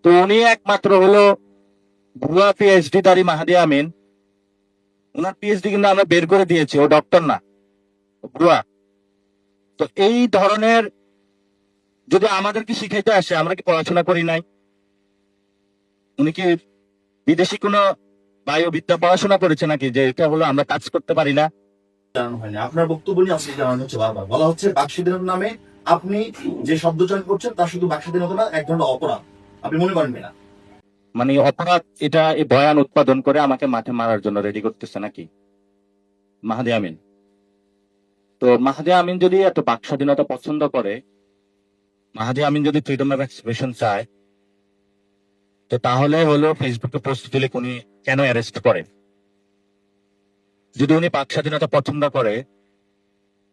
তো উনি একমাত্র হলো ভুয়া পিএইচডি দারি মাহাদি আমিন। ওনার পিএইচডি কিন্তু আমরা বের করে দিয়েছি, ও ডক্টর না, ভুয়া। তো এই ধরনের যদি আমাদেরকে শিখাইতে আসে, আমরা কি পড়াশোনা করি নাই? উনি কি বিদেশি কোনো বায়ুবিদ্যা পড়াশোনা করেছে নাকি, যে এটা হলো আমরা কাজ করতে পারি না? জানানো হয়নি। আপনার বক্তব্য নিয়ে আজকে জানানো হচ্ছে বারবার বলা হচ্ছে বাক স্বাধীনতার নামে আপনি যে শব্দ চয়ন করছেন তা শুধু বাক স্বাধীনতা না, এক ধরনের অপরাধ। আপনি মনে করেন না? মানে অপরাধ এটা, এই বয়ান উৎপাদন করে আমাকে মাঠে মারার জন্য রেডি করতেছে নাকি মাহাদি আমিন? তো মাহাদি আমিন যদি এত বাক স্বাধীনতা পছন্দ করে, মাহাদি আমিন যদি ফ্রিডম অফ এক্সপ্রেশন চায়, তো তাহলে হলো ফেসবুকে পোস্ট দিলে উনি কেন অ্যারেস্ট করে? যদি উনি বাক স্বাধীনতা পছন্দ করে,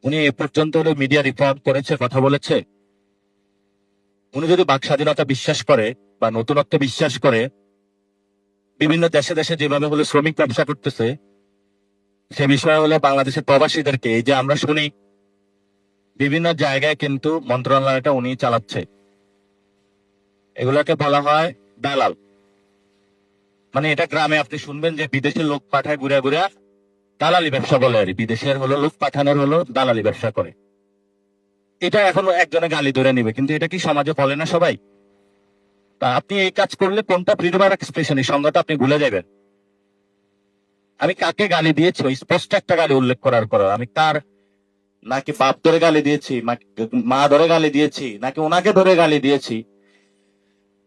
উনি এ পর্যন্ত হলো মিডিয়া রিপোর্ট করেছে, কথা বলেছে? উনি যদি বাক স্বাধীনতা বিশ্বাস করে বা নতুনত্ব বিশ্বাস করে, বিভিন্ন দেশে দেশে যেভাবে হলো শ্রমিক ব্যবসা করতেছে, সে বিষয়ে হলো বাংলাদেশের প্রবাসীদেরকে, এই যে আমরা শুনি বিভিন্ন জায়গায় কিন্তু মন্ত্রণালয়টা উনি চালাচ্ছে, এগুলোকে বলা হয় দালাল। মানে এটা গ্রামে আপনি শুনবেন যে বিদেশের লোক পাঠায় ঘুরে ঘুরে দালালি ব্যবসা বলে, আর বিদেশের হলো লোক পাঠানোর হলো দালালি ব্যবসা করে। এটা এখন একজনে গালি ধরে নিবে, কিন্তু এটা কি সমাজে বলে না সবাই? তা আপনি এই কাজ করলে কোনটা ফ্রিডম অফ এক্সপ্রেশন, এই সংজ্ঞাটা আপনি ভুলে যাবেন। আমি কাকে গালি দিয়েছি ওই স্পষ্ট একটা গালি উল্লেখ করার পর, আমি তার নাকি বাপ ধরে গালি দিয়েছি, মা ধরে গালি দিয়েছি, নাকি ওনাকে ধরে গালি দিয়েছি,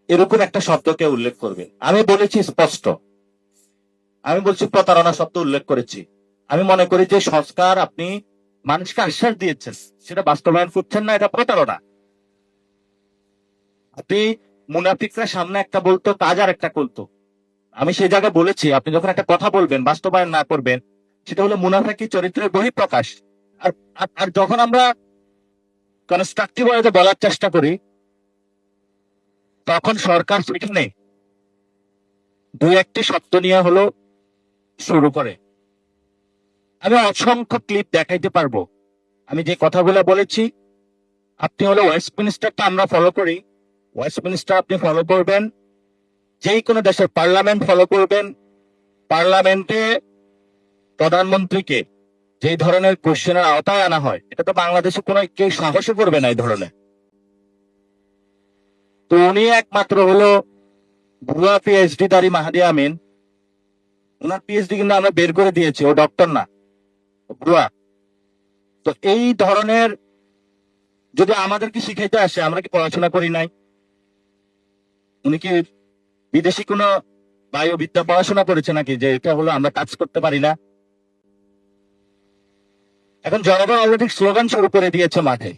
এরকম একটা শব্দকে উল্লেখ করবেন। আমি বলেছি স্পষ্ট, আমি বলছি প্রতারণা শব্দ উল্লেখ করেছি। আমি মনে করি যে সংস্কার আপনি মানুষকে আশ্বাস দিয়েছেন, সেটা বাস্তবায়ন করছেন না, এটা প্রতারণা। আপনি মুনাফিকরা সামনে একটা বলতো, কাজ আর একটা করতো। আমি সেই জায়গায় বলেছি, আপনি যখন একটা কথা বলবেন বাস্তবায়ন না করবেন, সেটা হলো মুনাফিকি চরিত্রের বহিঃপ্রকাশ। আর আর যখন আমরা কনস্ট্রাকটিভ ওয়েতে বলার চেষ্টা করি, তখন সরকার সেখানে দুই একটি শব্দ নিয়ে হলো শুরু করে। আমি অসংখ্য ক্লিপ দেখাইতে পারবো আমি যে কথাগুলো বলেছি। আপনি হলো ওয়েস্টমিনিস্টারটা আমরা ফলো করি, ওয়েস্টমিনিস্টার আপনি ফলো করবেন, যেই কোনো দেশের পার্লামেন্ট ফলো করবেন। পার্লামেন্টে প্রধানমন্ত্রীকে যেই ধরনের কোশ্চেনের আওতায় আনা হয়, এটা তো বাংলাদেশে কোনো কেউ সাহসই করবে না এই ধরনের। তো উনি একমাত্র হলো ভুয়া পিএইচডি দারি মাহাদি আমিন। ওনার পিএইচডি কিন্তু আমরা বের করে দিয়েছি, ও ডক্টর না, ভুয়া। তো এই ধরনের যদি আমাদেরকে শিখাইতে আসে, আমরা কি পড়াশোনা করি নাই? উনি কি বিদেশি কোনো বায়ুবিদ্যা পড়াশোনা করেছে নাকি, যে এটা হলো আমরা কাজ করতে পারি না? এখন জনগণ অলরেডি স্লোগান শুরু করে দিয়েছে মাঠে।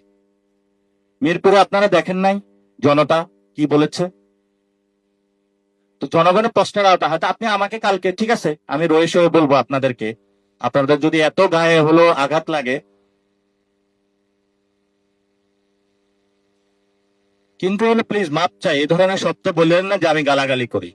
মিরপুরে আপনারা দেখেন নাই জনতা কি বলেছে? তো জনগণের প্রশ্নের আওতা হয়তো আপনি আমাকে কালকে, ঠিক আছে, আমি রয়েস হয়ে বলবো আপনাদেরকে, আপনাদের যদি এত গায়ে হলো আঘাত লাগে, কিন্তু হলো প্লিজ মাপ চাই, এই ধরনের শব্দ বললেন না যে আমি গালাগালি করি।